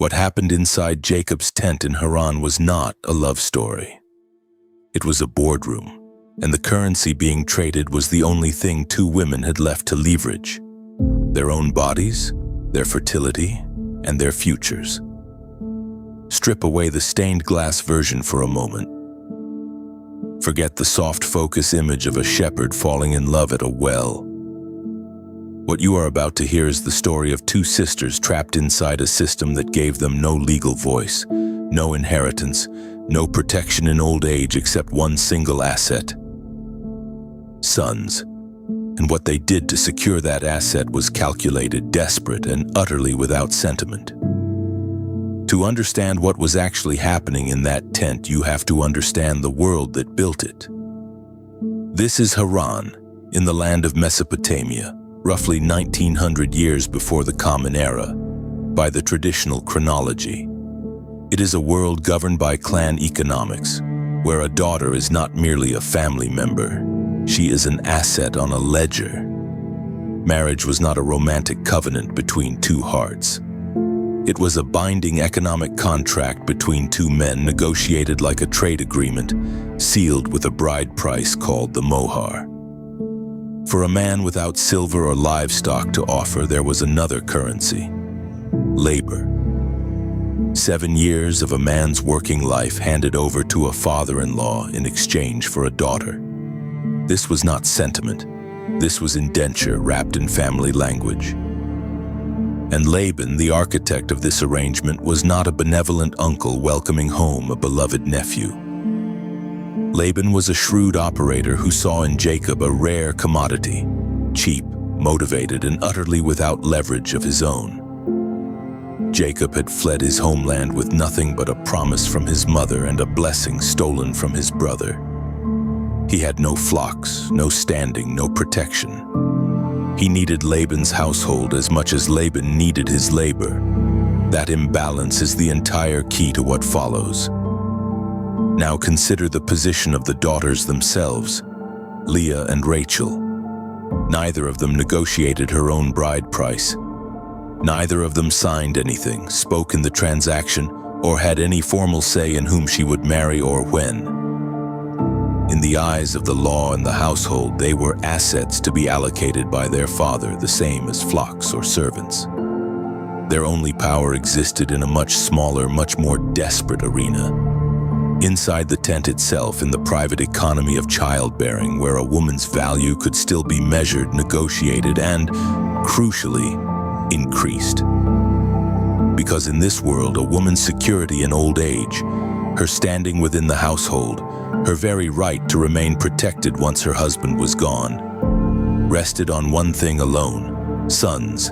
What happened inside Jacob's tent in Haran was not a love story. It was a boardroom, and the currency being traded was the only thing two women had left to leverage: their own bodies, their fertility, and their futures. Strip away the stained glass version for a moment. Forget the soft focus image of a shepherd falling in love at a well. What you are about to hear is the story of two sisters trapped inside a system that gave them no legal voice, no inheritance, no protection in old age except one single asset: sons. And what they did to secure that asset was calculated, desperate, and utterly without sentiment. To understand what was actually happening in that tent, you have to understand the world that built it. This is Haran, in the land of Mesopotamia, roughly 1900 years before the Common Era, by the traditional chronology. It is a world governed by clan economics, where a daughter is not merely a family member, she is an asset on a ledger. Marriage was not a romantic covenant between two hearts. It was a binding economic contract between two men, negotiated like a trade agreement, sealed with a bride price called the mohar. For a man without silver or livestock to offer, there was another currency: labor. 7 years of a man's working life handed over to a father-in-law in exchange for a daughter. This was not sentiment. This was indenture wrapped in family language. And Laban, the architect of this arrangement, was not a benevolent uncle welcoming home a beloved nephew. Laban was a shrewd operator who saw in Jacob a rare commodity, cheap, motivated, and utterly without leverage of his own. Jacob had fled his homeland with nothing but a promise from his mother and a blessing stolen from his brother. He had no flocks, no standing, no protection. He needed Laban's household as much as Laban needed his labor. That imbalance is the entire key to what follows. Now consider the position of the daughters themselves, Leah and Rachel. Neither of them negotiated her own bride price. Neither of them signed anything, spoke in the transaction, or had any formal say in whom she would marry or when. In the eyes of the law and the household, they were assets to be allocated by their father, the same as flocks or servants. Their only power existed in a much smaller, much more desperate arena. Inside the tent itself, in the private economy of childbearing, where a woman's value could still be measured, negotiated, and, crucially, increased. Because in this world, a woman's security in old age, her standing within the household, her very right to remain protected once her husband was gone, rested on one thing alone: sons.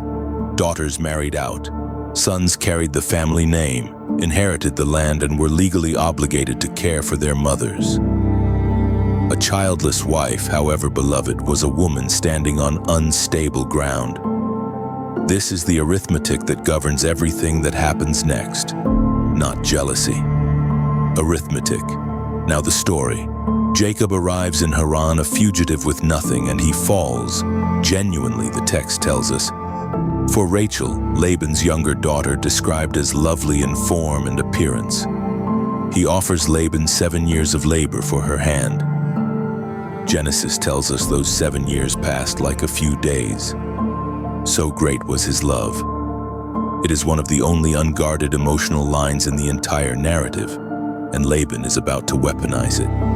Daughters married out. Sons carried the family name, inherited the land, and were legally obligated to care for their mothers. A childless wife, however beloved, was a woman standing on unstable ground. This is the arithmetic that governs everything that happens next, not jealousy. Arithmetic. Now the story. Jacob arrives in Haran a fugitive with nothing, and he falls, genuinely, the text tells us, for Rachel, Laban's younger daughter, described as lovely in form and appearance. He offers Laban 7 years of labor for her hand. Genesis tells us those 7 years passed like a few days. So great was his love. It is one of the only unguarded emotional lines in the entire narrative, and Laban is about to weaponize it.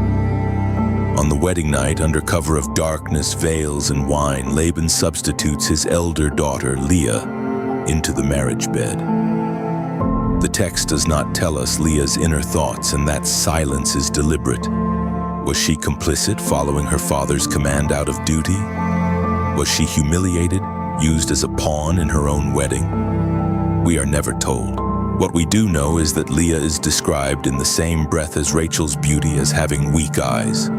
On the wedding night, under cover of darkness, veils, and wine, Laban substitutes his elder daughter, Leah, into the marriage bed. The text does not tell us Leah's inner thoughts, and that silence is deliberate. Was she complicit, following her father's command out of duty? Was she humiliated, used as a pawn in her own wedding? We are never told. What we do know is that Leah is described in the same breath as Rachel's beauty as having weak eyes.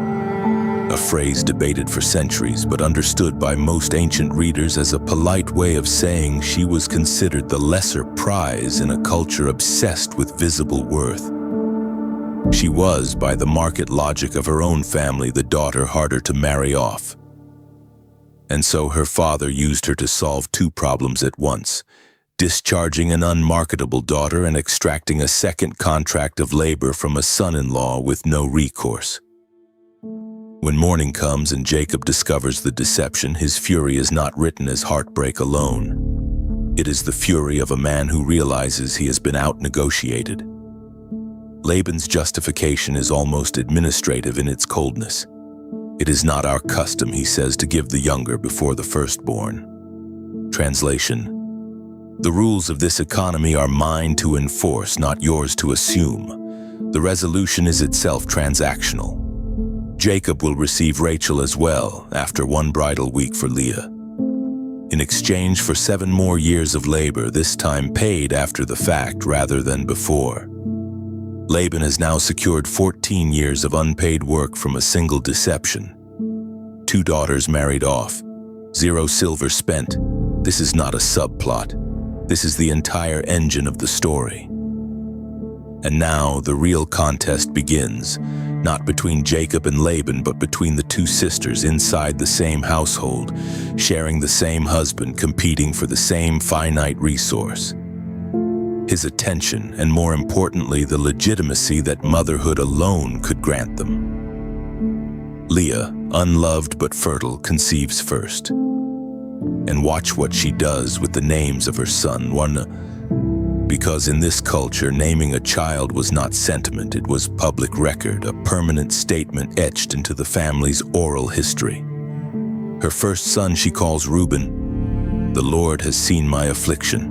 A phrase debated for centuries, but understood by most ancient readers as a polite way of saying she was considered the lesser prize in a culture obsessed with visible worth. She was, by the market logic of her own family, the daughter harder to marry off. And so her father used her to solve two problems at once: discharging an unmarketable daughter and extracting a second contract of labor from a son-in-law with no recourse. When morning comes and Jacob discovers the deception, his fury is not written as heartbreak alone. It is the fury of a man who realizes he has been out-negotiated. Laban's justification is almost administrative in its coldness. It is not our custom, he says, to give the younger before the firstborn. Translation: the rules of this economy are mine to enforce, not yours to assume. The resolution is itself transactional. Jacob will receive Rachel as well, after one bridal week for Leah. In exchange for 7 more years of labor, this time paid after the fact rather than before. Laban has now secured 14 years of unpaid work from a single deception. 2 daughters married off. 0 silver spent. This is not a subplot. This is the entire engine of the story. And now the real contest begins, not between Jacob and Laban, but between the 2 sisters inside the same household, sharing the same husband, competing for the same finite resource. His attention, and more importantly, the legitimacy that motherhood alone could grant them. Leah, unloved but fertile, conceives first. And watch what she does with the names of her son. Because in this culture, naming a child was not sentiment, it was public record, a permanent statement etched into the family's oral history. Her first son she calls Reuben. The Lord has seen my affliction.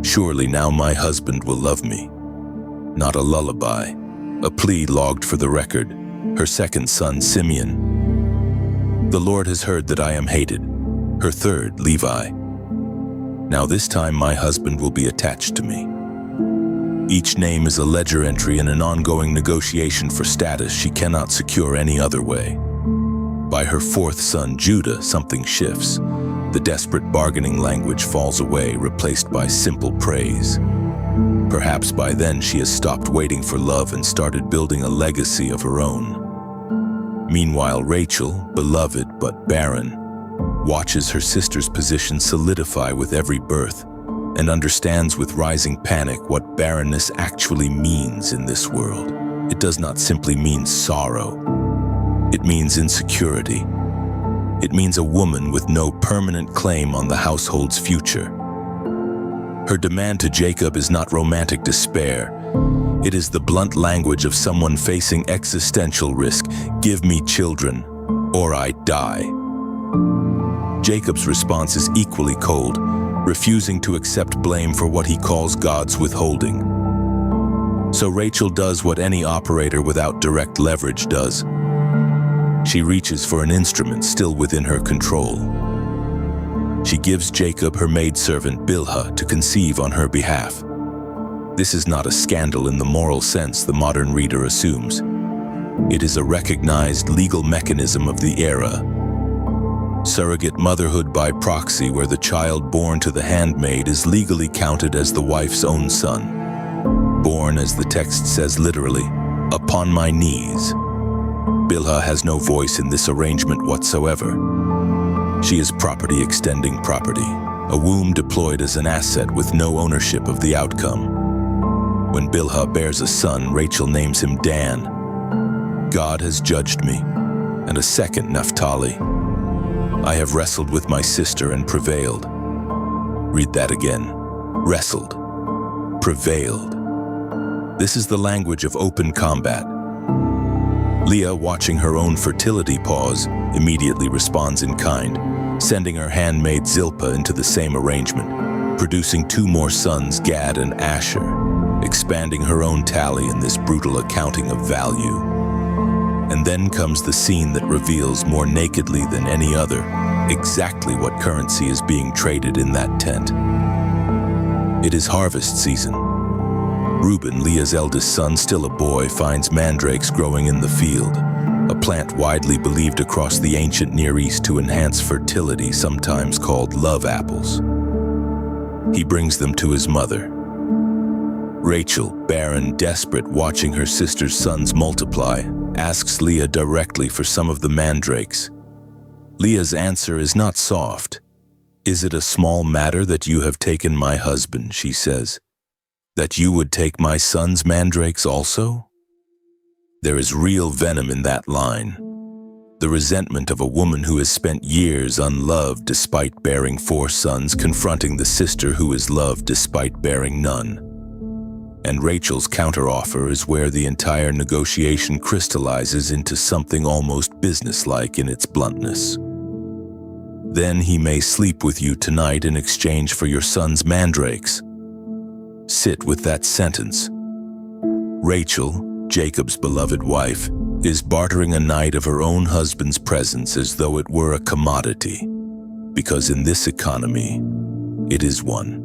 Surely now my husband will love me. Not a lullaby, a plea logged for the record. Her second son, Simeon. The Lord has heard that I am hated. Her third, Levi. Now this time my husband will be attached to me. Each name is a ledger entry in an ongoing negotiation for status she cannot secure any other way. By her fourth son, Judah, something shifts. The desperate bargaining language falls away, replaced by simple praise. Perhaps by then she has stopped waiting for love and started building a legacy of her own. Meanwhile, Rachel, beloved but barren, watches her sister's position solidify with every birth and understands with rising panic what barrenness actually means in this world. It does not simply mean sorrow. It means insecurity. It means a woman with no permanent claim on the household's future. Her demand to Jacob is not romantic despair. It is the blunt language of someone facing existential risk. Give me children, or I die. Jacob's response is equally cold, refusing to accept blame for what he calls God's withholding. So Rachel does what any operator without direct leverage does. She reaches for an instrument still within her control. She gives Jacob her maidservant Bilhah to conceive on her behalf. This is not a scandal in the moral sense the modern reader assumes. It is a recognized legal mechanism of the era. Surrogate motherhood by proxy, where the child born to the handmaid is legally counted as the wife's own son. Born, as the text says literally, upon my knees. Bilhah has no voice in this arrangement whatsoever. She is property extending property, a womb deployed as an asset with no ownership of the outcome. When Bilhah bears a son, Rachel names him Dan. God has judged me, and a second Naphtali. I have wrestled with my sister and prevailed. Read that again. Wrestled. Prevailed. This is the language of open combat. Leah, watching her own fertility pause, immediately responds in kind, sending her handmaid Zilpah into the same arrangement, producing 2 more sons, Gad and Asher, expanding her own tally in this brutal accounting of value. And then comes the scene that reveals more nakedly than any other exactly what currency is being traded in that tent. It is harvest season. Reuben, Leah's eldest son, still a boy, finds mandrakes growing in the field, a plant widely believed across the ancient Near East to enhance fertility, sometimes called love apples. He brings them to his mother. Rachel, barren, desperate, watching her sister's sons multiply, asks Leah directly for some of the mandrakes. Leah's answer is not soft. "Is it a small matter that you have taken my husband," she says, "that you would take my son's mandrakes also?" There is real venom in that line. The resentment of a woman who has spent years unloved despite bearing 4 sons, confronting the sister who is loved despite bearing none. And Rachel's counteroffer is where the entire negotiation crystallizes into something almost businesslike in its bluntness. "Then he may sleep with you tonight in exchange for your son's mandrakes." Sit with that sentence. Rachel, Jacob's beloved wife, is bartering a night of her own husband's presence as though it were a commodity, because in this economy, it is one.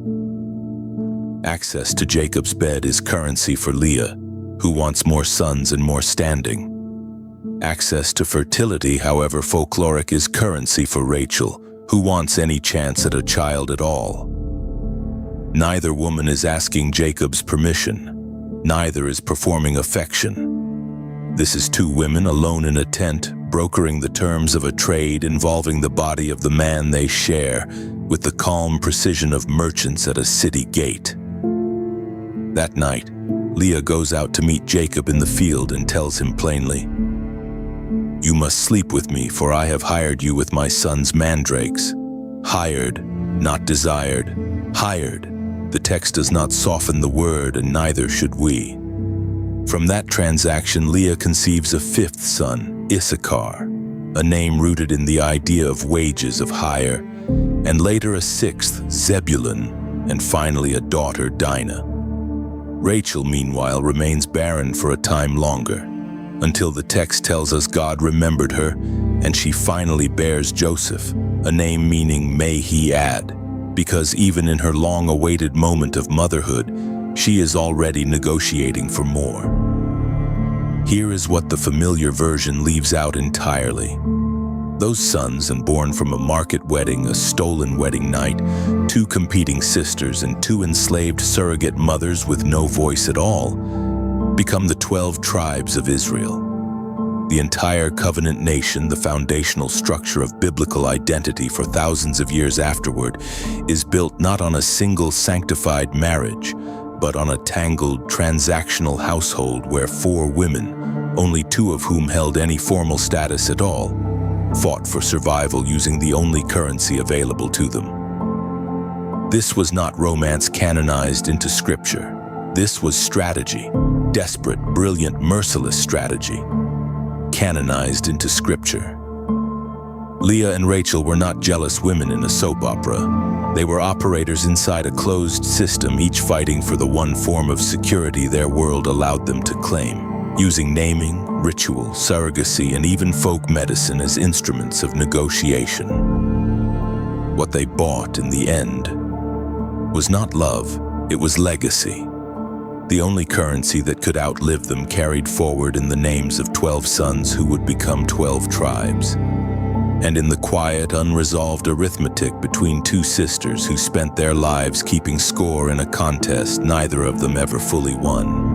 Access to Jacob's bed is currency for Leah, who wants more sons and more standing. Access to fertility, however folkloric, is currency for Rachel, who wants any chance at a child at all. Neither woman is asking Jacob's permission. Neither is performing affection. This is 2 women alone in a tent, brokering the terms of a trade involving the body of the man they share, with the calm precision of merchants at a city gate. That night, Leah goes out to meet Jacob in the field and tells him plainly, "You must sleep with me, for I have hired you with my son's mandrakes." Hired, not desired. Hired. The text does not soften the word, and neither should we. From that transaction, Leah conceives a 5th son, Issachar, a name rooted in the idea of wages of hire, and later a 6th, Zebulun, and finally a daughter, Dinah. Rachel, meanwhile, remains barren for a time longer, until the text tells us God remembered her, and she finally bears Joseph, a name meaning "may he add," because even in her long-awaited moment of motherhood, she is already negotiating for more. Here is what the familiar version leaves out entirely. Those sons, and born from a market wedding, a stolen wedding night, 2 competing sisters, and 2 enslaved surrogate mothers with no voice at all, become the 12 tribes of Israel. The entire covenant nation, the foundational structure of biblical identity for thousands of years afterward, is built not on a single sanctified marriage, but on a tangled, transactional household where 4 women, only 2 of whom held any formal status at all, fought for survival using the only currency available to them. This was not romance canonized into scripture. This was strategy, desperate, brilliant, merciless strategy, canonized into scripture. Leah and Rachel were not jealous women in a soap opera. They were operators inside a closed system, each fighting for the one form of security their world allowed them to claim, using naming, ritual, surrogacy, and even folk medicine as instruments of negotiation. What they bought in the end was not love, it was legacy. The only currency that could outlive them, carried forward in the names of 12 sons who would become 12 tribes. And in the quiet, unresolved arithmetic between 2 sisters who spent their lives keeping score in a contest neither of them ever fully won.